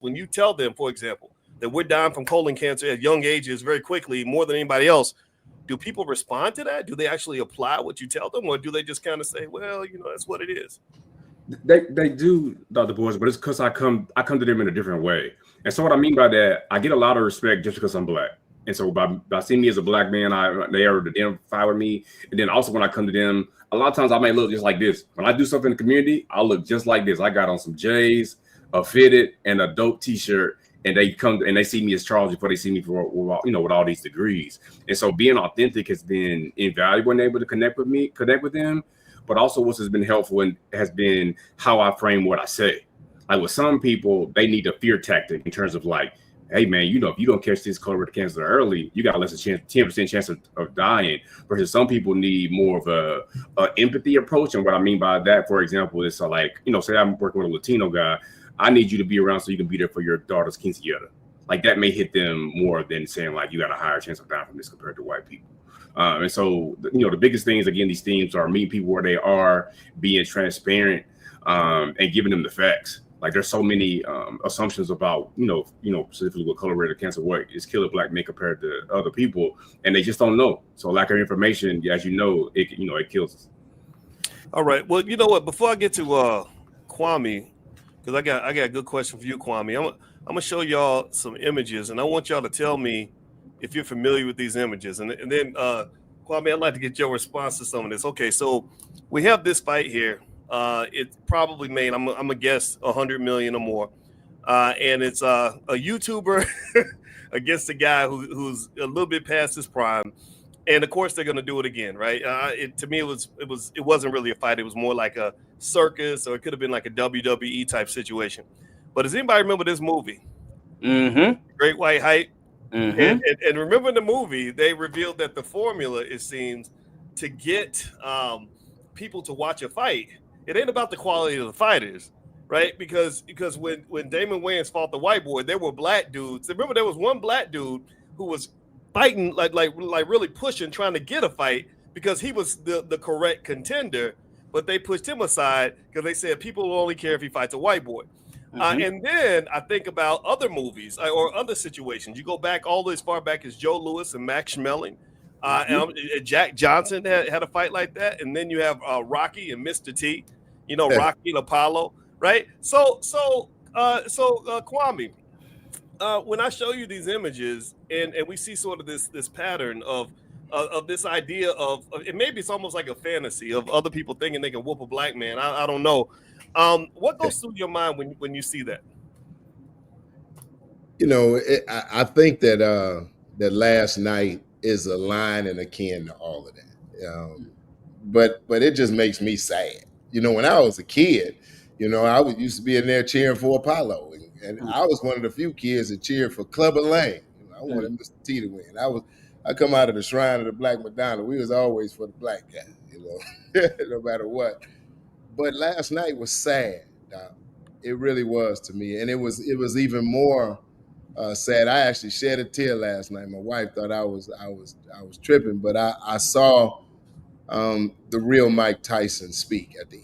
when you tell them, for example, that we're dying from colon cancer at young ages very quickly, more than anybody else, do people respond to that? Do they actually apply what you tell them, or do they just kind of say, well, that's what it is? They do, Dr. Boys, but it's because I come to them in a different way. And so what I mean by that, I get a lot of respect just because I'm black. And so by seeing me as a black man, they are identify with me. And then also when I come to them, a lot of times I may look just like this. When I do something in the community, I look just like this. I got on some J's, a fitted, and a dope T-shirt. And they come and they see me as Charles before they see me with all these degrees. And so being authentic has been invaluable and able to connect with them. But also what has been helpful and has been how I frame what I say. Like with some people, they need a fear tactic in terms of like, hey man, if you don't catch this colorectal cancer early, you got less than 10% chance of dying. Versus some people need more of a empathy approach. And what I mean by that, for example, is like, say I'm working with a Latino guy, I need you to be around so you can be there for your daughter's quinceañera. Like that may hit them more than saying like you got a higher chance of dying from this compared to white people. And so, the biggest things, again, these themes are meeting people where they are, being transparent, and giving them the facts. Like there's so many assumptions about, specifically with colorectal cancer, what is killing black men compared to other people, and they just don't know. So lack of information, as it kills us. All right. Well, you know what? Before I get to Kwame, because I got a good question for you, Kwame. I'm gonna show y'all some images, and I want y'all to tell me if you're familiar with these images. And then, Kwame, I'd like to get your response to some of this. Okay, so we have this fight here. It probably made, I'm gonna guess, 100 million or more. And it's a YouTuber against a guy who's a little bit past his prime. And of course, they're gonna do it again, right? To me, it wasn't really a fight. It was more like a circus, or it could have been like a WWE type situation. But does anybody remember this movie? Mm-hmm. Great White Hype. Mm-hmm. And remember in the movie, they revealed that the formula, it seems, to get people to watch a fight, it ain't about the quality of the fighters, right? Because when Damon Wayans fought the white boy, there were black dudes. Remember, there was one black dude who was fighting, like really pushing, trying to get a fight because he was the correct contender, but they pushed him aside because they said people will only care if he fights a white boy. Mm-hmm. And then I think about other movies or other situations. You go back all as far back as Joe Louis and Max Schmeling. And Jack Johnson had a fight like that. And then you have Rocky and Mr. T, Rocky and Apollo, right? So Kwame, when I show you these images and we see sort of this pattern of this idea of and maybe it's almost like a fantasy of other people thinking they can whoop a black man. I don't know. What goes through your mind when you see that? I think that that last night is a line and akin to all of that. But it just makes me sad. When I was a kid, I used to be in there cheering for Apollo, and I was one of the few kids that cheered for Clubber Lang. I wanted Mr. T to win. I come out of the shrine of the Black Madonna. We was always for the black guy, no matter what. But last night was sad, Doc. It really was to me, and it was even more sad. I actually shed a tear last night. My wife thought I was tripping, but I saw the real Mike Tyson speak at the